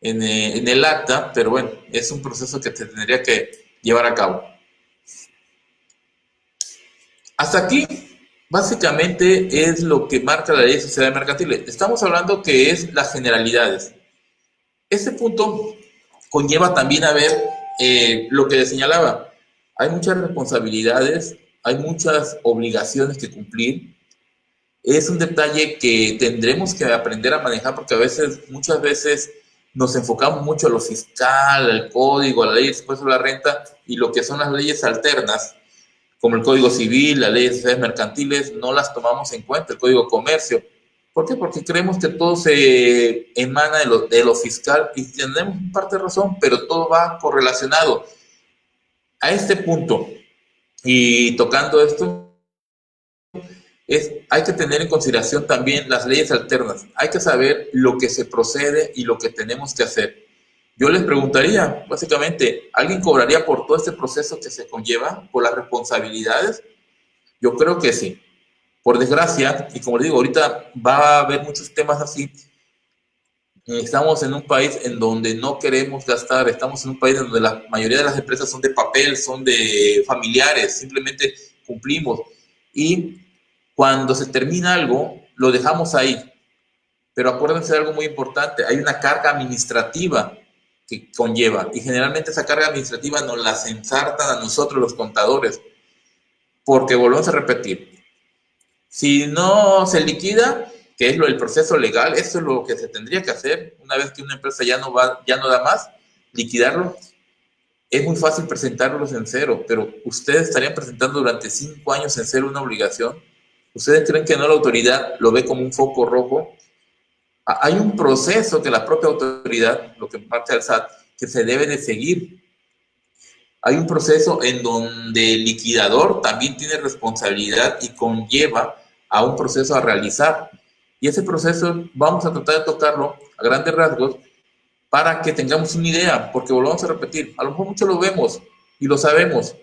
en el acta, pero bueno, es un proceso que se tendría que llevar a cabo. Hasta aquí, básicamente, es lo que marca la ley de sociedades mercantiles. Estamos hablando que es las generalidades. Este punto conlleva también a ver lo que les señalaba. Hay muchas responsabilidades, hay muchas obligaciones que cumplir. Es un detalle que tendremos que aprender a manejar porque a veces, muchas veces, nos enfocamos mucho a lo fiscal, al código, a la ley de impuesto a la renta y lo que son las leyes alternas, como el Código Civil, la ley de sociedades mercantiles, no las tomamos en cuenta, el Código de Comercio. ¿Por qué? Porque creemos que todo se emana de lo fiscal y tenemos parte de razón, pero todo va correlacionado. A este punto, y tocando esto, hay que tener en consideración también las leyes alternas. Hay que saber lo que se procede y lo que tenemos que hacer. Yo les preguntaría, básicamente, ¿alguien cobraría por todo este proceso que se conlleva, por las responsabilidades? Yo creo que sí. Por desgracia, y como les digo, ahorita va a haber muchos temas así. Estamos en un país en donde no queremos gastar, estamos en un país en donde la mayoría de las empresas son de papel, son de familiares, simplemente cumplimos. Y cuando se termina algo, lo dejamos ahí. Pero acuérdense de algo muy importante, hay una carga administrativa que conlleva, y generalmente esa carga administrativa nos la ensartan a nosotros los contadores, porque volvemos a repetir, si no se liquida, que es el proceso legal, eso es lo que se tendría que hacer una vez que una empresa ya no da más, liquidarlo. Es muy fácil presentarlos en cero, pero ustedes estarían presentando durante 5 años en cero una obligación. ¿Ustedes creen que no la autoridad lo ve como un foco rojo? Hay un proceso que la propia autoridad, lo que marca el SAT, que se debe de seguir. Hay un proceso en donde el liquidador también tiene responsabilidad y conlleva a un proceso a realizar. Y ese proceso vamos a tratar de tocarlo a grandes rasgos para que tengamos una idea, porque volvamos a repetir, a lo mejor mucho lo vemos y lo sabemos,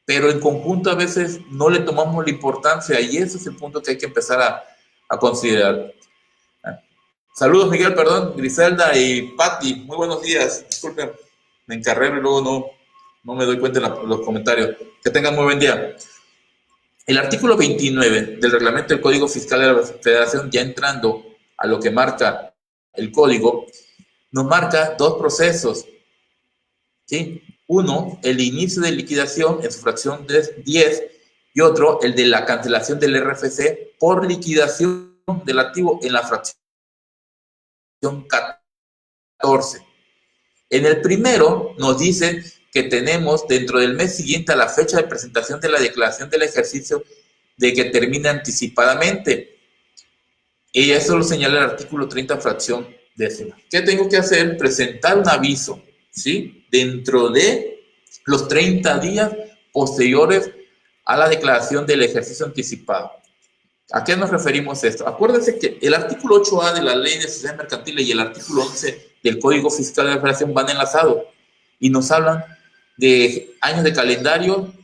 pero en conjunto a veces no le tomamos la importancia y ese es el punto que hay que empezar a considerar. Saludos, Miguel, perdón, Griselda y Patti, muy buenos días. Disculpen, me encarrero y luego no me doy cuenta en los comentarios. Que tengan muy buen día. El artículo 29 del reglamento del Código Fiscal de la Federación, ya entrando a lo que marca el código, nos marca dos procesos. ¿Sí? Uno, el inicio de liquidación en su fracción 10 y otro, el de la cancelación del RFC por liquidación del activo en la fracción 14. En el primero nos dice que tenemos dentro del mes siguiente a la fecha de presentación de la declaración del ejercicio de que termine anticipadamente. Y eso lo señala el artículo 30, fracción 10. ¿Qué tengo que hacer? Presentar un aviso, ¿sí? Dentro de los 30 días posteriores a la declaración del ejercicio anticipado. ¿A qué nos referimos esto? Acuérdense que el artículo 8A de la Ley de Sociedades Mercantiles y el artículo 11 del Código Fiscal de la Federación van enlazados y nos hablan de años de calendario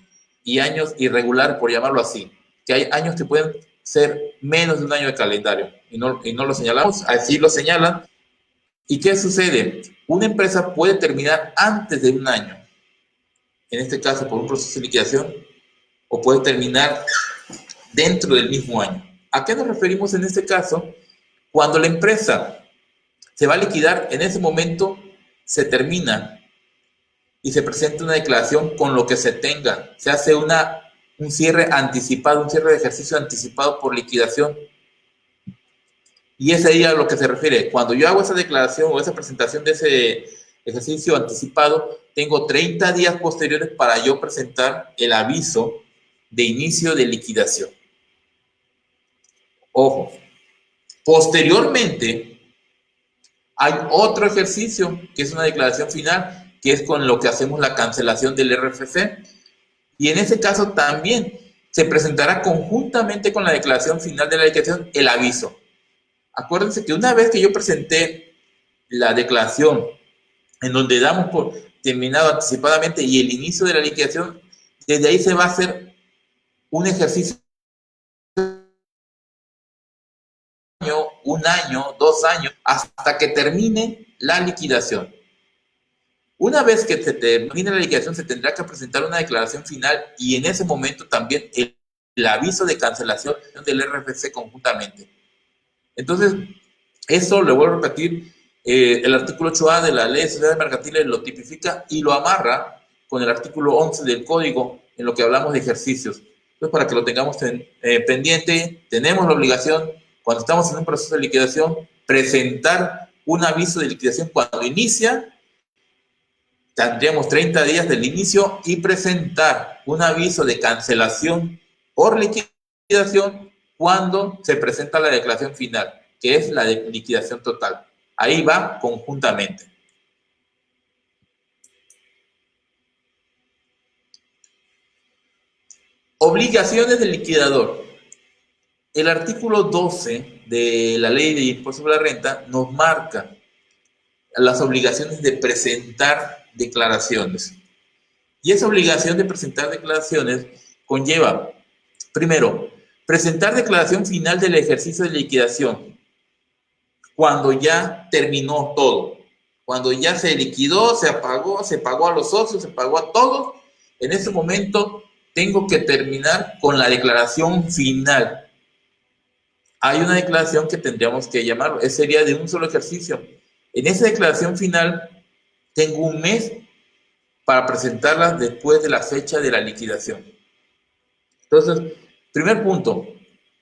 y años irregulares, por llamarlo así, que hay años que pueden ser menos de un año de calendario y no lo señalamos, así lo señalan. ¿Y qué sucede? Una empresa puede terminar antes de un año, en este caso por un proceso de liquidación, o puede terminar dentro del mismo año. ¿A qué nos referimos en este caso? Cuando la empresa se va a liquidar, en ese momento se termina y se presenta una declaración con lo que se tenga. Se hace un cierre anticipado, un cierre de ejercicio anticipado por liquidación. Y ese día a lo que se refiere, cuando yo hago esa declaración o esa presentación de ese ejercicio anticipado, tengo 30 días posteriores para yo presentar el aviso de inicio de liquidación. Ojo, posteriormente hay otro ejercicio que es una declaración final, que es con lo que hacemos la cancelación del RFC. Y en ese caso también se presentará conjuntamente con la declaración final de la liquidación el aviso. Acuérdense que una vez que yo presenté la declaración en donde damos por terminado anticipadamente y el inicio de la liquidación, desde ahí se va a hacer un ejercicio un año, 2 años, hasta que termine la liquidación. Una vez que se termine la liquidación, se tendrá que presentar una declaración final y en ese momento también el aviso de cancelación del RFC conjuntamente. Entonces, eso, le vuelvo a repetir, el artículo 8A de la Ley de Sociedades Mercantiles lo tipifica y lo amarra con el artículo 11 del Código en lo que hablamos de ejercicios. Entonces, para que lo tengamos pendiente, tenemos la obligación, cuando estamos en un proceso de liquidación, presentar un aviso de liquidación cuando inicia. Tendríamos 30 días del inicio y presentar un aviso de cancelación por liquidación cuando se presenta la declaración final, que es la de liquidación total. Ahí va conjuntamente. Obligaciones del liquidador. El artículo 12 de la Ley de Impuesto sobre la Renta nos marca las obligaciones de presentar declaraciones. Y esa obligación de presentar declaraciones conlleva, primero, presentar declaración final del ejercicio de liquidación cuando ya terminó todo, cuando ya se liquidó, se pagó a los socios, se pagó a todos. En ese momento tengo que terminar con la declaración final. Hay una declaración que tendríamos que llamarlo, sería de un solo ejercicio. En esa declaración final tengo un mes para presentarla después de la fecha de la liquidación. Entonces, primer punto,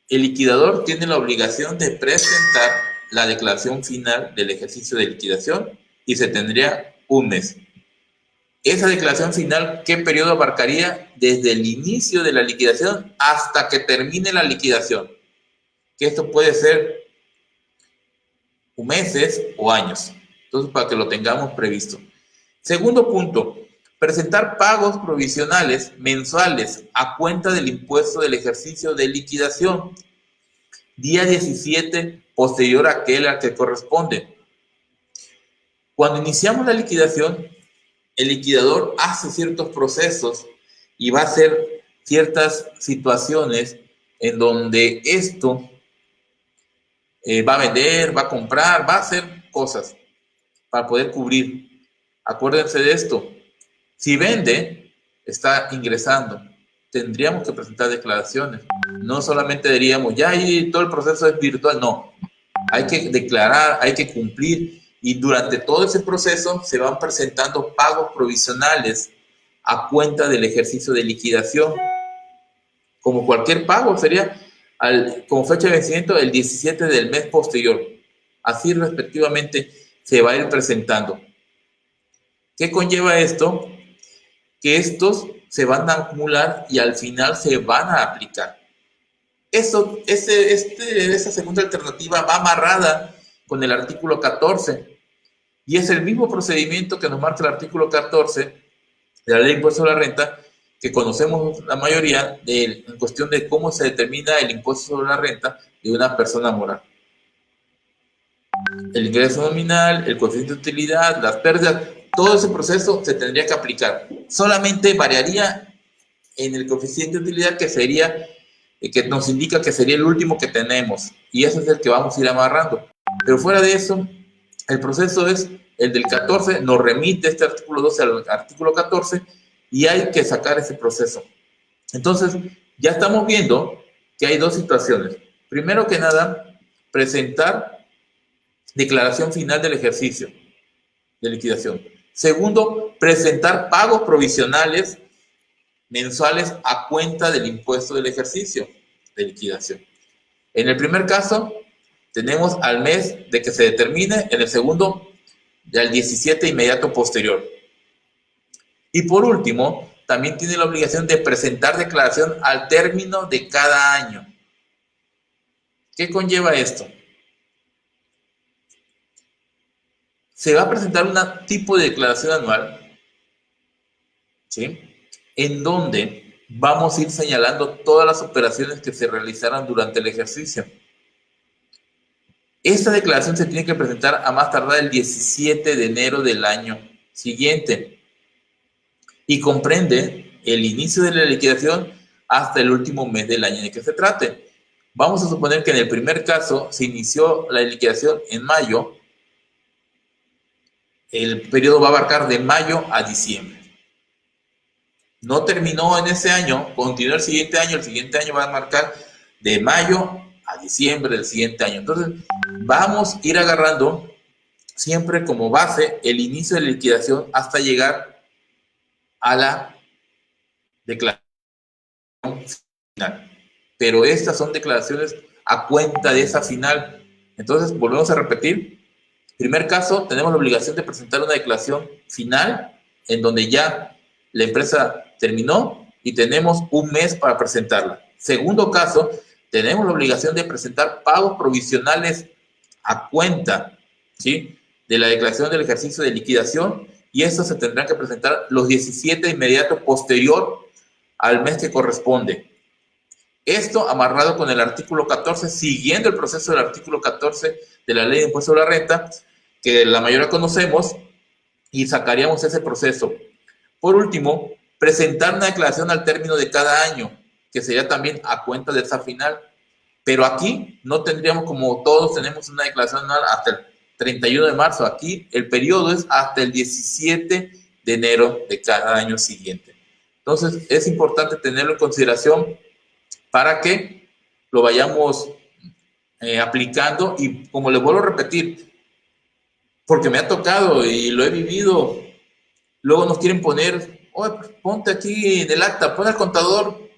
el liquidador tiene la obligación de presentar la declaración final del ejercicio de liquidación y se tendría un mes. Esa declaración final, ¿qué periodo abarcaría? Desde el inicio de la liquidación hasta que termine la liquidación. Que esto puede ser meses o años. Entonces, para que lo tengamos previsto. Segundo punto, presentar pagos provisionales mensuales a cuenta del impuesto del ejercicio de liquidación, día 17 posterior a aquel al que corresponde. Cuando iniciamos la liquidación, el liquidador hace ciertos procesos y va a hacer ciertas situaciones en donde esto va a vender, va a comprar, va a hacer cosas para poder cubrir. Acuérdense de esto. Si vende, está ingresando. Tendríamos que presentar declaraciones. No solamente diríamos, ya ahí todo el proceso es virtual. No. Hay que declarar, hay que cumplir. Y durante todo ese proceso se van presentando pagos provisionales a cuenta del ejercicio de liquidación. Como cualquier pago, sería como fecha de vencimiento el 17 del mes posterior. Así respectivamente se va a ir presentando. ¿Qué conlleva esto? Que estos se van a acumular y al final se van a aplicar. Esta segunda alternativa va amarrada con el artículo 14 y es el mismo procedimiento que nos marca el artículo 14 de la Ley de Impuesto sobre la Renta, que conocemos la mayoría en cuestión de cómo se determina el impuesto sobre la renta de una persona moral. El ingreso nominal, el coeficiente de utilidad, las pérdidas, todo ese proceso se tendría que aplicar. Solamente variaría en el coeficiente de utilidad, que sería, que nos indica que sería el último que tenemos, y ese es el que vamos a ir amarrando. Pero fuera de eso, el proceso es el del 14, nos remite este artículo 12 al artículo 14, y hay que sacar ese proceso. Entonces, ya estamos viendo que hay dos situaciones. Primero que nada, presentar declaración final del ejercicio de liquidación. Segundo, presentar pagos provisionales mensuales a cuenta del impuesto del ejercicio de liquidación. En el primer caso, tenemos al mes de que se determine, en el segundo, al 17 inmediato posterior. Y por último, también tiene la obligación de presentar declaración al término de cada año. ¿Qué conlleva esto? Se va a presentar un tipo de declaración anual, ¿sí?, en donde vamos a ir señalando todas las operaciones que se realizaron durante el ejercicio. Esta declaración se tiene que presentar a más tardar el 17 de enero del año siguiente y comprende el inicio de la liquidación hasta el último mes del año de que se trate. Vamos a suponer que en el primer caso se inició la liquidación en mayo. El periodo va a abarcar de mayo a diciembre. No terminó en ese año, continuó el siguiente año va a marcar de mayo a diciembre del siguiente año. Entonces, vamos a ir agarrando siempre como base el inicio de la liquidación hasta llegar a la declaración final. Pero estas son declaraciones a cuenta de esa final. Entonces, volvemos a repetir. Primer caso, tenemos la obligación de presentar una declaración final en donde ya la empresa terminó y tenemos un mes para presentarla. Segundo caso, tenemos la obligación de presentar pagos provisionales a cuenta, ¿sí?, de la declaración del ejercicio de liquidación, y estos se tendrán que presentar los 17 inmediatos posterior al mes que corresponde. Esto amarrado con el artículo 14, siguiendo el proceso del artículo 14 de la Ley de Impuesto sobre la Renta, que la mayoría conocemos, y sacaríamos ese proceso. Por último, presentar una declaración al término de cada año, que sería también a cuenta de esa final. Pero aquí no tendríamos, como todos tenemos una declaración anual hasta el 31 de marzo. Aquí el periodo es hasta el 17 de enero de cada año siguiente. Entonces, es importante tenerlo en consideración para que lo vayamos aplicando. Y como les vuelvo a repetir, porque me ha tocado y lo he vivido, luego nos quieren poner, oye, pues ponte aquí en el acta, pon al contador,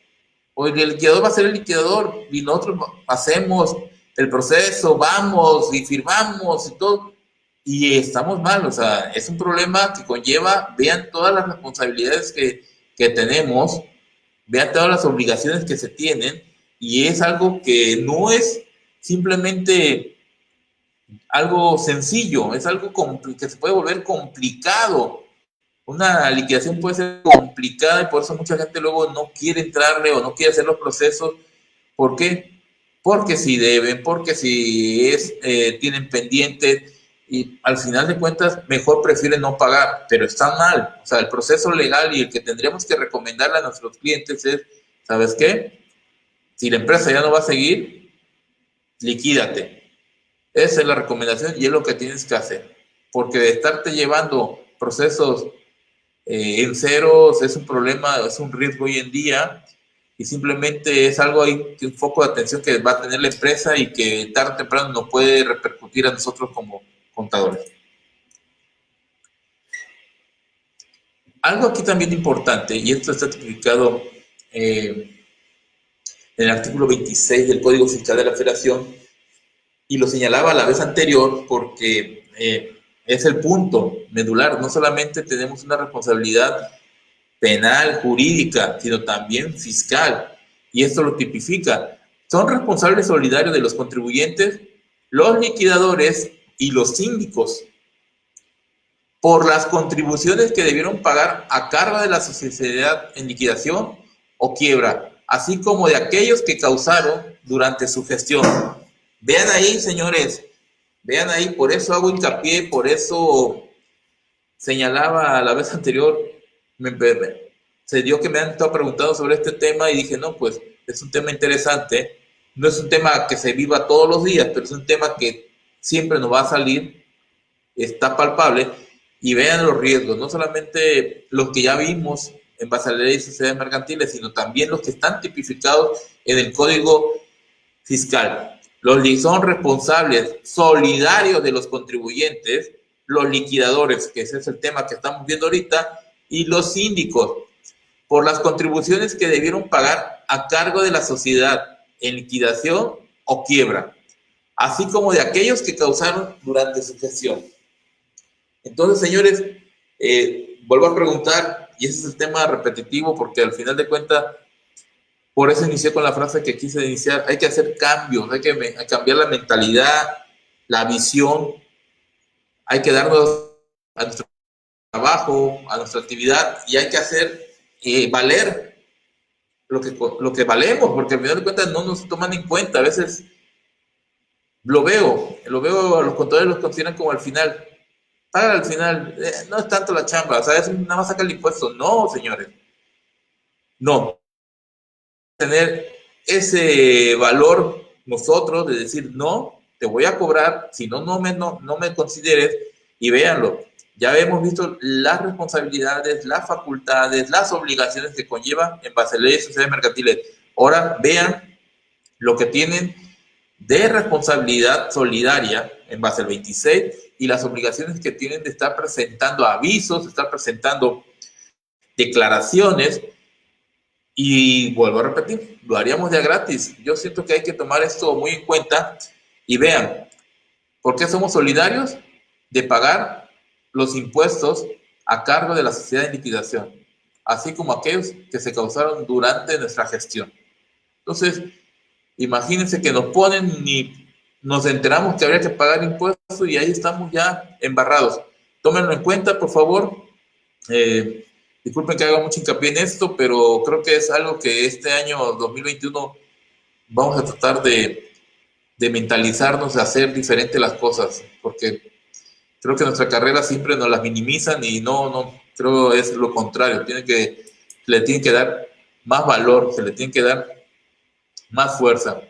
o el liquidador va a ser el liquidador, y nosotros hacemos el proceso, vamos y firmamos y todo, y estamos mal. O sea, es un problema que conlleva, vean todas las responsabilidades que tenemos, vean todas las obligaciones que se tienen, y es algo que no es simplemente algo sencillo, es algo que se puede volver complicado. Una liquidación puede ser complicada y por eso mucha gente luego no quiere entrarle o no quiere hacer los procesos. ¿Por qué? Porque si deben, porque si tienen pendientes, y al final de cuentas mejor prefieren no pagar, pero está mal. O sea, el proceso legal y el que tendríamos que recomendarle a nuestros clientes es, ¿sabes qué? Si la empresa ya no va a seguir, liquídate. Esa es la recomendación y es lo que tienes que hacer. Porque de estarte llevando procesos en ceros es un problema, es un riesgo hoy en día, y simplemente es algo ahí, un foco de atención que va a tener la empresa y que tarde o temprano nos puede repercutir a nosotros como contadores. Algo aquí también importante, y esto está tipificado en el artículo 26 del Código Fiscal de la Federación, y lo señalaba la vez anterior porque es el punto medular. No solamente tenemos una responsabilidad penal, jurídica, sino también fiscal, y esto lo tipifica. Son responsables solidarios de los contribuyentes, los liquidadores y los síndicos por las contribuciones que debieron pagar a cargo de la sociedad en liquidación o quiebra, así como de aquellos que causaron durante su gestión. Vean ahí, señores, vean ahí, por eso hago hincapié, por eso señalaba la vez anterior, se dio que me han estado preguntando sobre este tema y dije, no, pues es un tema interesante, no es un tema que se viva todos los días, pero es un tema que siempre nos va a salir, está palpable, y vean los riesgos, no solamente los que ya vimos en base a la ley de sociedades mercantiles, sino también los que están tipificados en el Código Fiscal. Son responsables solidarios de los contribuyentes, los liquidadores, que ese es el tema que estamos viendo ahorita, y los síndicos, por las contribuciones que debieron pagar a cargo de la sociedad en liquidación o quiebra, así como de aquellos que causaron durante su gestión. Entonces, señores, vuelvo a preguntar, y ese es el tema repetitivo, porque al final de cuentas, por eso inicié con la frase que quise iniciar, hay que hacer cambios, hay que cambiar la mentalidad, la visión, hay que darnos a nuestro trabajo, a nuestra actividad, y hay que hacer valer lo que valemos, porque al final de cuentas no nos toman en cuenta. A veces lo veo, los contadores los consideran como al final, paga al final, no es tanto la chamba, o sea, es nada más saca el impuesto. No, señores, no. Tener ese valor nosotros de decir, no, te voy a cobrar, si no, no me consideres, y véanlo, ya hemos visto las responsabilidades, las facultades, las obligaciones que conlleva en base a leyes sociales mercantiles. Ahora vean lo que tienen de responsabilidad solidaria en base al 26 y las obligaciones que tienen de estar presentando avisos, de estar presentando declaraciones. Y vuelvo a repetir, lo haríamos de gratis. Yo siento que hay que tomar esto muy en cuenta y vean, ¿por qué somos solidarios? De pagar los impuestos a cargo de la sociedad en liquidación, así como aquellos que se causaron durante nuestra gestión. Entonces, imagínense que nos ponen y nos enteramos que habría que pagar impuestos y ahí estamos ya embarrados. Tómenlo en cuenta, por favor. Disculpen que haga mucho hincapié en esto, pero creo que es algo que este año 2021 vamos a tratar de mentalizarnos, de hacer diferente las cosas, porque creo que nuestra carrera siempre nos las minimizan y no, creo es lo contrario, le tienen que dar más valor, se le tiene que dar más fuerza.